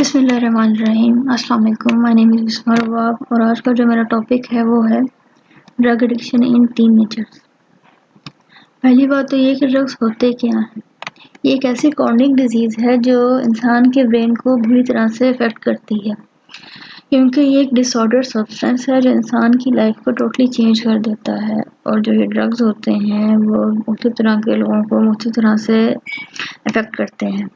بسم اللہ الرحمن الرحیم۔ السلام علیکم، مائی نیم از بسمہ رباب، اور آج کا جو میرا ٹاپک ہے وہ ہے ڈرگ ایڈکشن ان ٹین ایجرز۔ پہلی بات تو یہ کہ ڈرگس ہوتے کیا ہیں۔ یہ ایک ایسی کارونک ڈیزیز ہے جو انسان کے برین کو بری طرح سے افیکٹ کرتی ہے، کیونکہ یہ ایک ڈس آرڈر سبسٹنس ہے جو انسان کی لائف کو ٹوٹلی چینج کر دیتا ہے۔ اور جو یہ ڈرگز ہوتے ہیں وہ مختلف طرح کے لوگوں کو مختلف طرح سے افیکٹ کرتے ہیں۔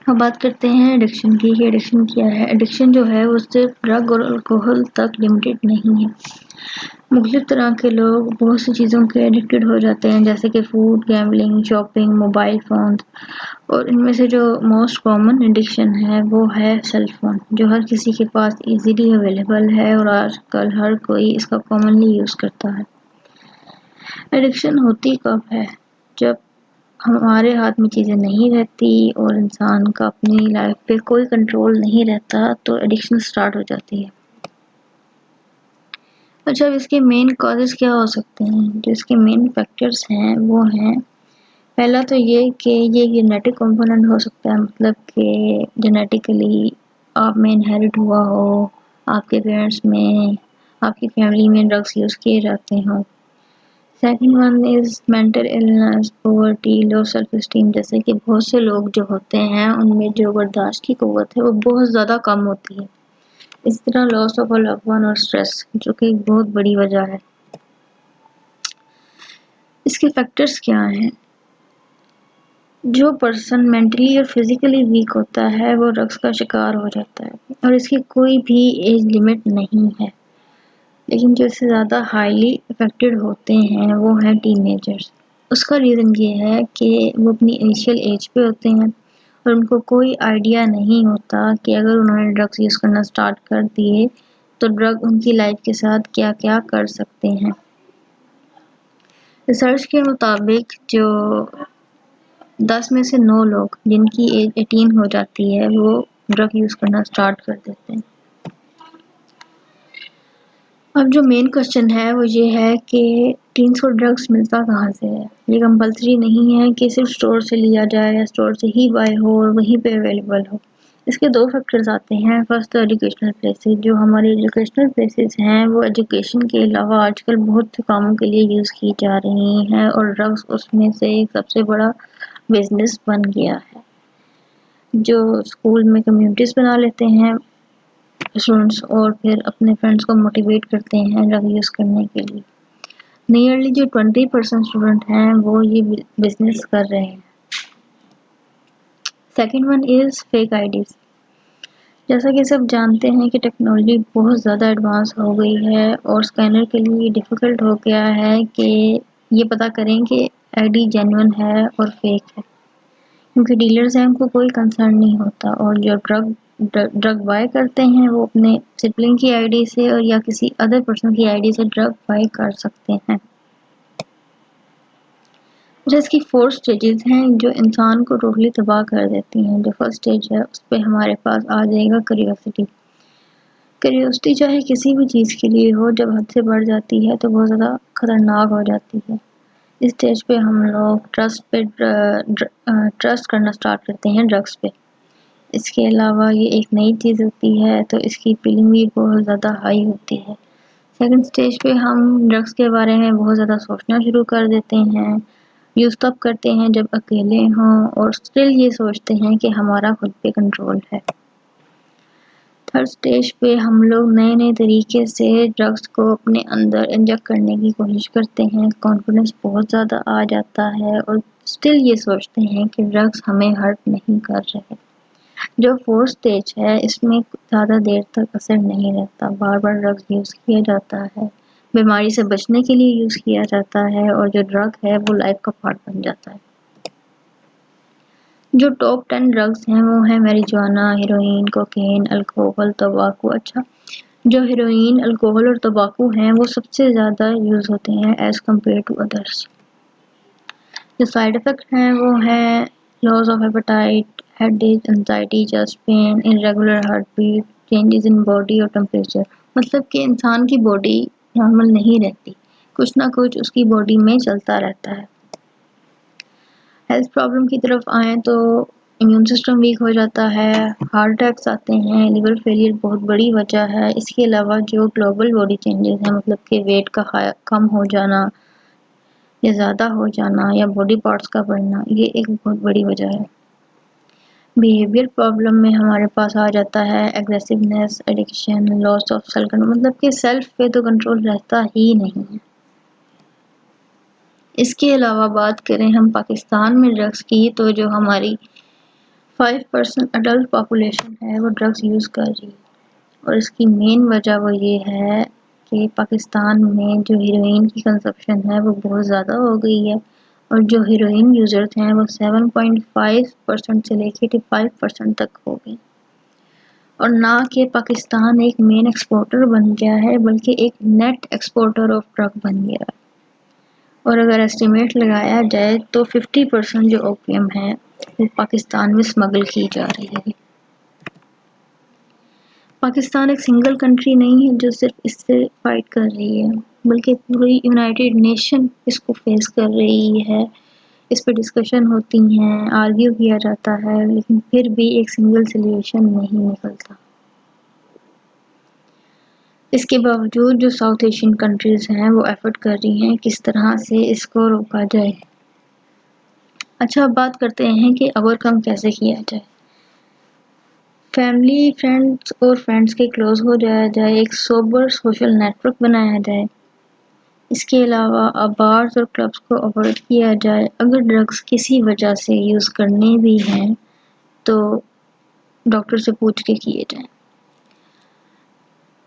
اب بات کرتے ہیں ایڈکشن کی کہ ایڈکشن کیا ہے۔ ایڈکشن جو ہے وہ صرف ڈرگ اور الکوہل تک لمیٹڈ نہیں ہے۔ مختلف طرح کے لوگ بہت سی چیزوں کے ایڈکٹڈ ہو جاتے ہیں، جیسے کہ food, gambling, shopping, mobile phones, اور ان میں سے جو موسٹ کامن ایڈکشن ہے وہ ہے سیل فون، جو ہر کسی کے پاس ایزیلی اویلیبل ہے اور آج کل ہر کوئی اس کا کامنلی یوز کرتا ہے۔ ایڈکشن ہوتی کب ہے؟ جب ہمارے ہاتھ میں چیزیں نہیں رہتی اور انسان کا اپنی لائف پہ کوئی کنٹرول نہیں رہتا تو ایڈکشن سٹارٹ ہو جاتی ہے۔ اچھا، اس کے مین کازز کیا ہو سکتے ہیں؟ جو اس کے مین فیکٹرز ہیں وہ ہیں، پہلا تو یہ کہ یہ جینیٹک کمپوننٹ ہو سکتا ہے، مطلب کہ جینیٹیکلی آپ میں انہیریٹ ہوا ہو، آپ کے پیرنٹس میں، آپ کی فیملی میں ڈرگس یوز کیے جاتے ہوں۔ Second one is mental illness, poverty, low self esteem, جیسے کہ بہت سے لوگ جو ہوتے ہیں ان میں جو برداشت کی قوت ہے وہ بہت زیادہ کم ہوتی ہے۔ اس طرح لاس آف اے لوڈ ون اور اسٹریس، جو کہ ایک بہت بڑی وجہ ہے۔ اس کے فیکٹرز کیا ہیں؟ جو پرسن مینٹلی اور فزیکلی ویک ہوتا ہے وہ ڈرگس کا شکار ہو جاتا ہے، اور اس کی کوئی بھی ایج لمٹ نہیں ہے۔ لیکن جو اس سے زیادہ ہائیلی افیکٹڈ ہوتے ہیں وہ ہیں ٹین ایجرز۔ اس کا ریزن یہ ہے کہ وہ اپنی انیشیل ایج پہ ہوتے ہیں اور ان کو کوئی آئیڈیا نہیں ہوتا کہ اگر انہوں نے ڈرگس یوز کرنا سٹارٹ کر دیے تو ڈرگ ان کی لائف کے ساتھ کیا کیا کر سکتے ہیں۔ ریسرچ کے مطابق جو 10 میں سے 9 لوگ جن کی ایج 18 ہو جاتی ہے وہ ڈرگ یوز کرنا سٹارٹ کر دیتے ہیں۔ اب جو مین کوشچن ہے وہ یہ ہے کہ ٹینس کو ڈرگس ملتا کہاں سے ہے؟ یہ کمپلسری نہیں ہے کہ صرف اسٹور سے لیا جائے یا اسٹور سے ہی بائی ہو اور وہیں پہ اویلیبل ہو۔ اس کے 2 فیکٹرز آتے ہیں۔ فرسٹ تو ایجوکیشنل پلیسز، جو ہماری ایجوکیشنل پلیسز ہیں وہ ایجوکیشن کے علاوہ آج کل بہت سے کاموں کے لیے یوز کی جا رہی ہیں، اور ڈرگس اس میں سے ایک سب سے بڑا بزنس بن گیا ہے۔ جو اسکول میں کمیونٹیز بنا لیتے ہیں اسٹوڈنٹس اور پھر اپنے فرینڈس کو موٹیویٹ کرتے ہیں ڈرگ یوز کرنے کے لیے۔ نیئرلی جو 20% اسٹوڈنٹ ہیں وہ یہ بزنس کر رہے ہیں۔ Second one is fake IDs. جیسا کہ سب جانتے ہیں کہ ٹیکنالوجی بہت زیادہ ایڈوانس ہو گئی ہے اور اسکینر کے لیے ڈیفیکلٹ ہو گیا ہے کہ یہ پتہ کریں کہ آئی ڈی جینوئن ہے اور فیک ہے، کیونکہ ڈیلرز ہیں ان کو کوئی کنسرن نہیں ہوتا، اور جو ڈرگ بائی کرتے ہیں وہ اپنے سبلنگ کی آئی ڈی سے اور یا کسی ادر پرسن کی آئی ڈی سے ڈرگ بائی کر سکتے ہیں۔ اس کی 4 سٹیجز ہیں جو انسان کو ٹوٹلی تباہ کر دیتی ہیں۔ جو فرسٹ سٹیج ہے اس پہ ہمارے پاس آ جائے گا کریوسٹی۔ کریوسٹی چاہے کسی بھی چیز کے لیے ہو، جب حد سے بڑھ جاتی ہے تو بہت زیادہ خطرناک ہو جاتی ہے۔ اس سٹیج پہ ہم لوگ ٹرسٹ کرنا سٹارٹ کرتے ہیں ڈرگس پہ۔ اس کے علاوہ یہ ایک نئی چیز ہوتی ہے تو اس کی فیلنگ بھی بہت زیادہ ہائی ہوتی ہے۔ سیکنڈ سٹیج پہ ہم ڈرگس کے بارے میں بہت زیادہ سوچنا شروع کر دیتے ہیں، یوز تب کرتے ہیں جب اکیلے ہوں اور اسٹل یہ سوچتے ہیں کہ ہمارا خود پہ کنٹرول ہے۔ تھرڈ سٹیج پہ ہم لوگ نئے طریقے سے ڈرگس کو اپنے اندر انجیکٹ کرنے کی کوشش کرتے ہیں، کانفیڈنس بہت زیادہ آ جاتا ہے اور اسٹل یہ سوچتے ہیں کہ ڈرگس ہمیں ہرٹ نہیں کر رہے۔ جو 4th سٹیج ہے اس میں زیادہ دیر تک اثر نہیں رہتا، بار بار ڈرگس یوز کیا جاتا ہے، بیماری سے بچنے کے لیے یوز کیا جاتا ہے، اور جو ڈرگ ہے وہ لائف کا پارٹ بن جاتا ہے۔ جو ٹاپ 10 ڈرگس ہیں وہ ہیں میریجوانا، ہیروئن، کوکین، الکوہل، تمباکو۔ اچھا، جو ہیروئن، الکوہل اور تمباکو ہیں وہ سب سے زیادہ یوز ہوتے ہیں ایز کمپیئر ٹو ادرس۔ جو سائیڈ افیکٹ ہیں وہ ہیں loss of appetite, headache, anxiety, chest pain, irregular heart beat, changes in body اور ٹمپریچر۔ مطلب کہ انسان کی باڈی نارمل نہیں رہتی، کچھ نہ کچھ اس کی باڈی میں چلتا رہتا ہے۔ ہیلتھ پرابلم کی طرف آئیں تو امیون سسٹم ویک ہو جاتا ہے، ہارٹ اٹیکس آتے ہیں، لیور فیلئر بہت بڑی وجہ ہے۔ اس کے علاوہ جو گلوبل باڈی چینجز ہیں، مطلب کہ ویٹ کا کم ہو جانا یا زیادہ ہو جانا یا باڈی پارٹس کا بڑھنا، یہ ایک بہت بڑی وجہ ہے۔ بیہیویئر پرابلم میں ہمارے پاس آ جاتا ہے aggressiveness, addiction, loss of self control, مطلب کہ سیلف پہ تو کنٹرول رہتا ہی نہیں ہے۔ اس کے علاوہ بات کریں ہم پاکستان میں ڈرگس کی، تو جو ہماری 5% اڈلٹ پاپولیشن ہے وہ ڈرگس یوز کر رہی ہے، اور اس کی مین وجہ وہ یہ ہے کہ پاکستان میں جو ہیروئن کی کنزپشن ہے وہ بہت زیادہ ہو گئی ہے، اور جو ہیروئن یوزرز ہیں وہ 7.5% سے لے کے 85% تک ہو گئی، اور نہ کہ پاکستان ایک مین ایکسپورٹر بن گیا ہے بلکہ ایک نیٹ ایکسپورٹر آف ڈرگ بن گیا ہے۔ اور اگر ایسٹیمیٹ لگایا جائے تو 50% جو اوپیم ہے وہ پاکستان میں اسمگل کی جا رہی ہے۔ پاکستان ایک سنگل کنٹری نہیں ہے جو صرف اس سے فائٹ کر رہی ہے، بلکہ پوری یونائٹڈ نیشن اس کو فیس کر رہی ہے۔ اس پہ ڈسکشن ہوتی ہیں، آرگیو کیا جاتا ہے، لیکن پھر بھی ایک سنگل سلیوشن نہیں نکلتا۔ اس کے باوجود جو ساؤتھ ایشین کنٹریز ہیں وہ ایفرٹ کر رہی ہیں کس طرح سے اس کو روکا جائے۔ اچھا، اب بات کرتے ہیں کہ اوور کم کیسے کیا جائے۔ فیملی، فرینڈس اور فرینڈس کے کلوز ہو جایا جائے، ایک سوبر سوشل نیٹ ورک بنایا جائے۔ اس کے علاوہ بارز اور کلبس کو اوائڈ کیا جائے۔ اگر ڈرگس کسی وجہ سے یوز کرنے بھی ہیں تو ڈاکٹر سے پوچھ کے کیے جائیں۔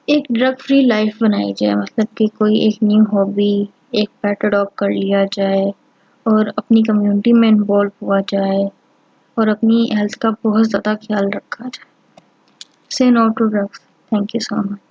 ایک ڈرگ فری لائف بنائی جائے، مطلب کہ کوئی ایک نیو ہابی، ایک پیٹ اڈاپٹ کر لیا جائے اور اپنی کمیونٹی میں انوالو ہوا جائے اور اپنی ہیلتھ کا بہت زیادہ خیال رکھا جائے۔ Say no to drugs. Thank you so much.